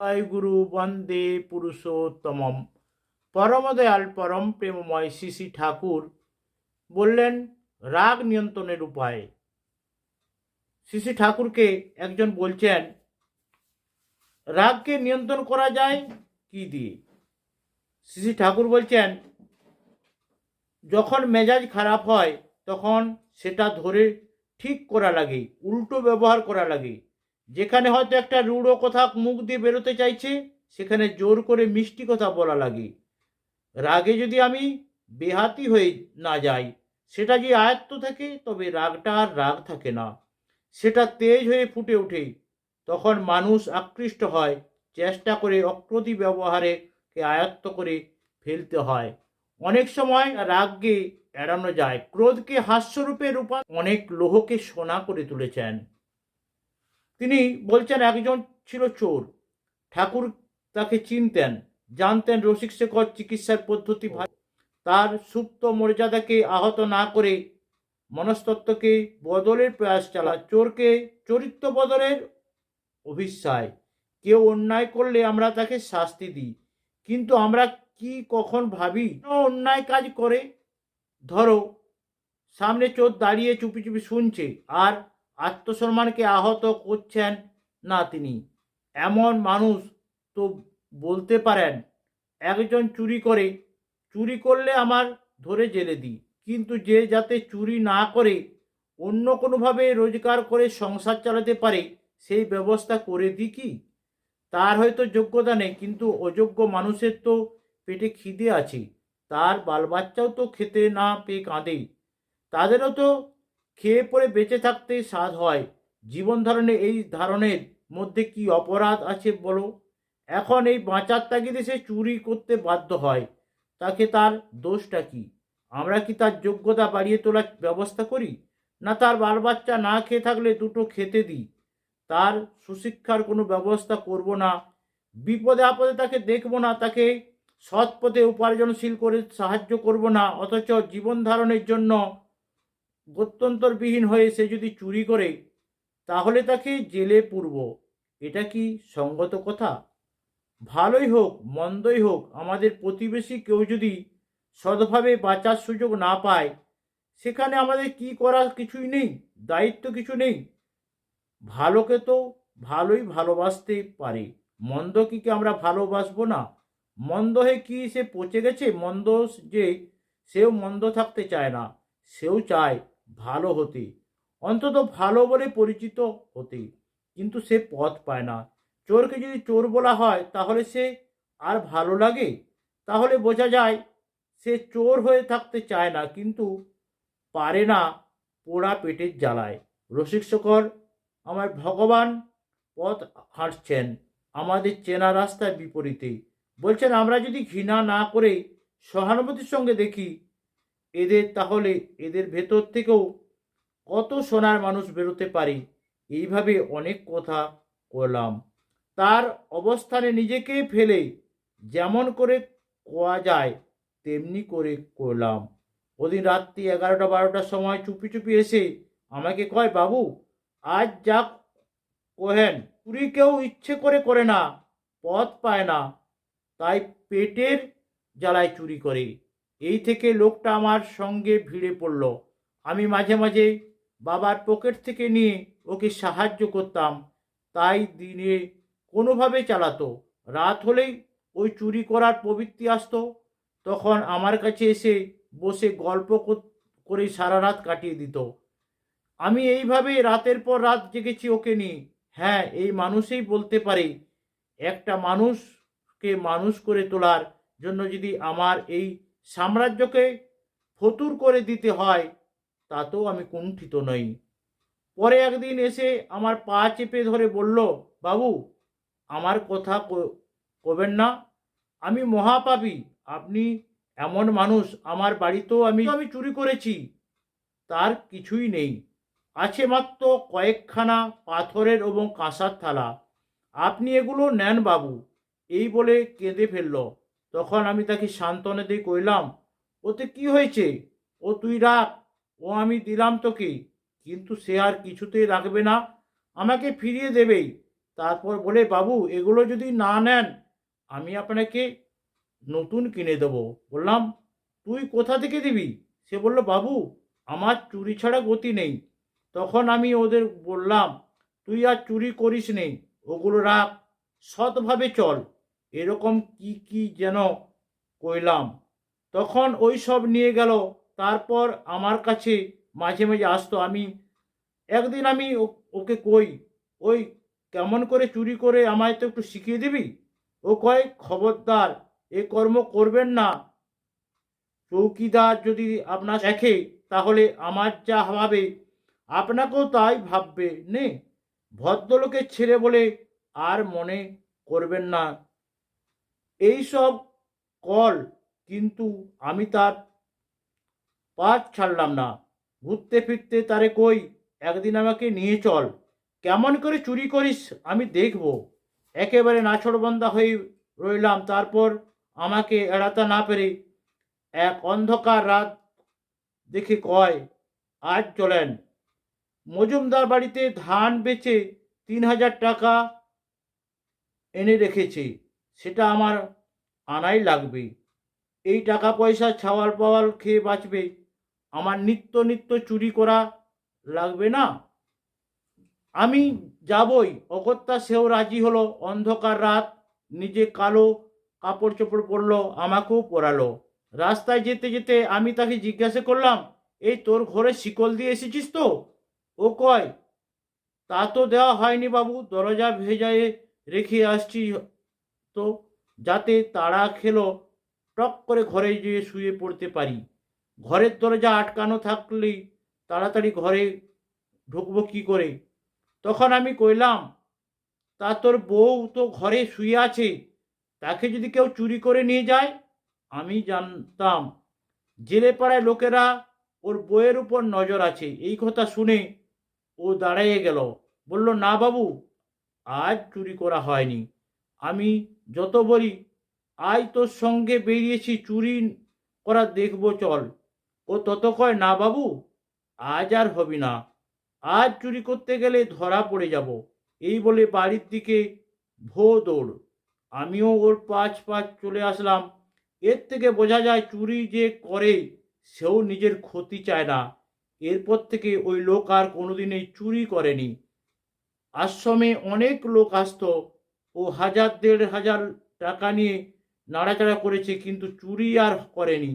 জয় গুরু বন্দে পুরুষোত্তমম। পরমদয়াল পরম প্রেমময় শ্রী শ্রী ঠাকুর বললেন রাগ নিয়ন্ত্রণের উপায়। শ্রী শ্রী ঠাকুরকে একজন বলছেন রাগকে নিয়ন্ত্রণ করা যায় কি দিয়ে। শ্রী শ্রী ঠাকুর বলছেন যখন মেজাজ খারাপ হয় তখন সেটা ধরে ঠিক করা লাগে, উল্টো ব্যবহার করা লাগে। যেখানে হয়তো একটা রূঢ় কথা মুখ দিয়ে বেরোতে চাইছে সেখানে জোর করে মিষ্টি কথা বলা লাগে। রাগে যদি আমি বেহাতি হয়ে না যাই, সেটা যে আয়ত্ত থাকে, তবে রাগটা আর রাগ থাকে না, সেটা তেজ হয়ে ফুটে ওঠে। তখন মানুষ আকৃষ্ট হয়, চেষ্টা করে অক্রোধী ব্যবহারে কে আয়ত্ত করে ফেলতে হয়। অনেক সময় রাগকে এড়ানো যায়, ক্রোধকে হাস্যরূপে অনেক লোহকে সোনা করে তুলেছেন। তিনি বলছেন একজন ছিল চোর। ঠাকুর তাকে চিনতেন, জানতেন রসিক শেখর চিকিৎসার পদ্ধতি তার সুপ্ত মর্যাদাকে আহত না করে মনস্তত্ত্বকে বদলের প্রয়াস চালায়। চোরকে চরিত্র বদলের অভিসায়। কেউ অন্যায় করলে আমরা তাকে শাস্তি দিই, কিন্তু আমরা কি কখন ভাবি অন্যায় কাজ করে? ধরো সামনে চোর দাঁড়িয়ে চুপি চুপি শুনছে আর আত্মসম্মানকে আহত করছেন না তিনি। এমন মানুষ তো বলতে পারেন একজন চুরি করলে আমার ধরে জেলে দিই, কিন্তু যে যাতে চুরি না করে অন্য কোনোভাবে রোজগার করে সংসার চালাতে পারে সেই ব্যবস্থা করে দিই কি? তার হয়তো যোগ্যতা নেই, কিন্তু অযোগ্য মানুষের তো পেটে খিদে আছে, তার বালবাচ্চাও তো খেতে না পেয়ে কাঁদে, তাদেরও তো খেয়ে পড়ে বেঁচে থাকতে স্বাদ হয়। জীবন ধারণে এই ধারণের মধ্যে কি অপরাধ আছে বলো? এখন এই বাঁচার তাগিদে সে চুরি করতে বাধ্য হয়, তাকে তার দোষটা কি? আমরা কি তার যোগ্যতা বাড়িয়ে তোলার ব্যবস্থা করি, না তার বাল বাচ্চা না খেয়ে থাকলে দুটো খেতে দিই? তার সুশিক্ষার কোনো ব্যবস্থা করব না, বিপদে আপদে তাকে দেখব না, তাকে সৎ পথে উপার্জনশীল করে সাহায্য করব না, অথচ জীবন ধারণের জন্য গত্যন্তরবিহীন হয়ে সে যদি চুরি করে তাহলে তাকে জেলে পুরব। এটা কি সঙ্গত কথা? ভালোই হোক মন্দই হোক, আমাদের প্রতিবেশী কেউ যদি সৎভাবে বাঁচার সুযোগ না পায়, সেখানে আমাদের কি করার কিছুই নেই, দায়িত্ব কিছু নেই। ভালোকে তো ভালোই ভালোবাসতে পারে, মন্দ কি আমরা ভালোবাসবো না? মন্দ হয়ে কি সে পচে গেছে? মন্দ যে সেও মন্দ থাকতে চায় না, সেও চায় ভালো হতে, অন্তত ভালো বলে পরিচিত হতে, কিন্তু সে পথ পায় না। চোরকে যদি চোর বলা হয় তাহলে সে আর ভালো লাগে? তাহলে বোঝা যায় সে চোর হয়ে থাকতে চায় না, কিন্তু পারে না পোড়া পেটের জ্বালায়। রসিক শেখর আমার ভগবান পথ হাঁটছেন আমাদের চেনা রাস্তার বিপরীতে। বলছেন আমরা যদি ঘৃণা না করে সহানুভূতির সঙ্গে দেখি এদের, তাহলে এদের ভেতর থেকেও কত সোনার মানুষ বেরোতে পারে। এইভাবে অনেক কথা করলাম, তার অবস্থানে নিজেকে ফেলে যেমন করে কোয়া যায় তেমনি করে করলাম। ওদিন রাত্রি 11টা-12টার সময় চুপি চুপি এসে আমাকে কয়, বাবু আজ যা কোহেন, চুরি কেউ ইচ্ছে করে করে না, পথ পায় না, তাই পেটের জ্বালায় চুরি করে। এই থেকে লোকটা আমার সঙ্গে ভিড়ে পড়ল। আমি মাঝে মাঝে বাবার পকেট থেকে নিয়ে ওকে সাহায্য করতাম, তাই দিনে কোনোভাবে চালাতো। রাত হলেই ওই চুরি করার প্রবৃত্তি আসতো, তখন আমার কাছে এসে বসে গল্প করে সারা রাত কাটিয়ে দিত। আমি এইভাবে রাতের পর রাত জেগেছি ওকে নিয়ে। হ্যাঁ, এই মানুষই বলতে পারে একটা মানুষকে মানুষ করে তোলার জন্য যদি আমার এই সাম্রাজ্যকে ফতুর করে দিতে হয়, তাতেও আমি কুণ্ঠিত নই। পরে একদিন এসে আমার পা চেপে ধরে বলল, বাবু আমার কথা কবেন না, আমি মহাপাপী। আপনি এমন মানুষ, আমার বাড়িতেও আমি আমি চুরি করেছি, তার কিছুই নেই, আছে মাত্র কয়েকখানা পাথরের এবং কাঁসার থালা, আপনি এগুলো নেন বাবু। এই বলে কেঁদে ফেলল। তখন আমি তাকে সান্ত্বনা দিয়ে কইলাম, ওতে কি হয়েছে, ও তুই রাখ, ও আমি দিলাম তোকে, কিন্তু সে আর কিছুতেই রাখবে না, আমাকে ফিরিয়ে দেবেই। তারপর বলে, বাবু এগুলো যদি না নেন আমি আপনাকে নতুন কিনে দেবো। বললাম, তুই কোথা থেকে দিবি? সে বলল, বাবু আমার চুরি ছাড়া গতি নেই। তখন আমি ওদের বললাম, তুই আর চুরি করিস নে, ওগুলো রাখ, সৎভাবে চল। এরকম কি কি যেন কইলাম। তখন ওই সব নিয়ে গেল। তারপর আমার কাছে মাঝে মাঝে আসতো। একদিন আমি ওকে কই, ওই কেমন করে চুরি করে আমায় তো একটু শিখিয়ে দিবি? ও কয়, খবরদার এ কর্ম করবেন না। চৌকিদার যদি আপনার দেখে তাহলে আমার যা ভাবে আপনাকেও তাই ভাববে নে। ভদ্রলোকের ছেলে বলে আর মনে করবেন না। এই সব কল, কিন্তু আমি তার পাঁচ ছাড়লাম না। ঘুরতে ফিরতে তারে কই, একদিন আমাকে নিয়ে চল, কেমন করে চুরি করিস আমি দেখব। একেবারে নাছোড়বান্দা হয়ে রইলাম। তারপর আমাকে এড়াতে না পেরে এক অন্ধকার রাত দেখে কয়, আজ চলেন। মজুমদার বাড়িতে ধান বেচে 3,000 টাকা এনে রেখেছে, সেটা আমার আনাই লাগবে। এই টাকা পয়সা ছাওয়াল পাওয়াল খেয়ে বাঁচবে, আমার নিত্য নিত্য চুরি করা লাগবে না। আমি যাবই। অগত্যা সেও রাজি হলো। অন্ধকার রাত, নিজে কালো কাপড় চোপড় পরলো, আমাকেও পরালো। রাস্তায় যেতে যেতে আমি তাকে জিজ্ঞাসা করলাম, এই তোর ঘরে শিকল দিয়ে এসেছিস তো? ও কয়, তা তো দেওয়া হয়নি বাবু, দরজা ভেজায়ে রেখে আসছি তো, যাতে তাড়া খেলো টক করে ঘরে যেয়ে শুয়ে পড়তে পারি। ঘরের দরজা আটকানো থাকলেই তাড়াতাড়ি ঘরে ঢুকবো কি করে? তখন আমি কইলাম, তা তোর বউ তো ঘরে শুয়ে আছে, তাকে যদি কেউ চুরি করে নিয়ে যায়? আমি জানতাম জেলে পাড়ায় লোকেরা ওর বউয়ের উপর নজর আছে। এই কথা শুনে ও দাঁড়িয়ে গেল, বলল, না বাবু, আজ চুরি করা হয়নি। আমি যত বলি, আজ তোর সঙ্গে বেরিয়েছি চুরি করা দেখবো চল, ও তত কয়, না বাবু, আজ আর হবি না, আজ চুরি করতে গেলে ধরা পড়ে যাব। এই বলে বাড়ির দিকে ভো দৌড়। আমিও ওর পাঁচ পাঁচ চলে আসলাম। এর থেকে বোঝা যায় চুরি যে করে সেও নিজের ক্ষতি চায় না। এরপর থেকে ওই লোক আর কোনোদিনই চুরি করেনি। আশ্রমে অনেক লোক আসতো, ও 1,000-1,500 টাকা নিয়ে নাড়াচাড়া করেছে, কিন্তু চুরি আর করেনি।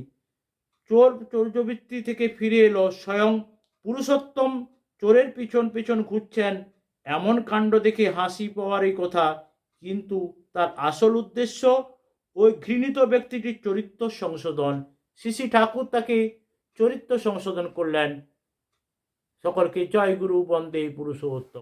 চোর চৌর্যবৃত্তি থেকে ফিরে এলো, স্বয়ং পুরুষোত্তম চোরের পিছন পিছন ঘুরছেন। এমন কাণ্ড দেখে হাসি পাওয়ারই কথা, কিন্তু তার আসল উদ্দেশ্য ওই ঘৃণিত ব্যক্তিটির চরিত্র সংশোধন। শ্রী ঠাকুর তাকে চরিত্র সংশোধন করলেন। সকলকে জয় গুরু, বন্দে পুরুষোত্তম।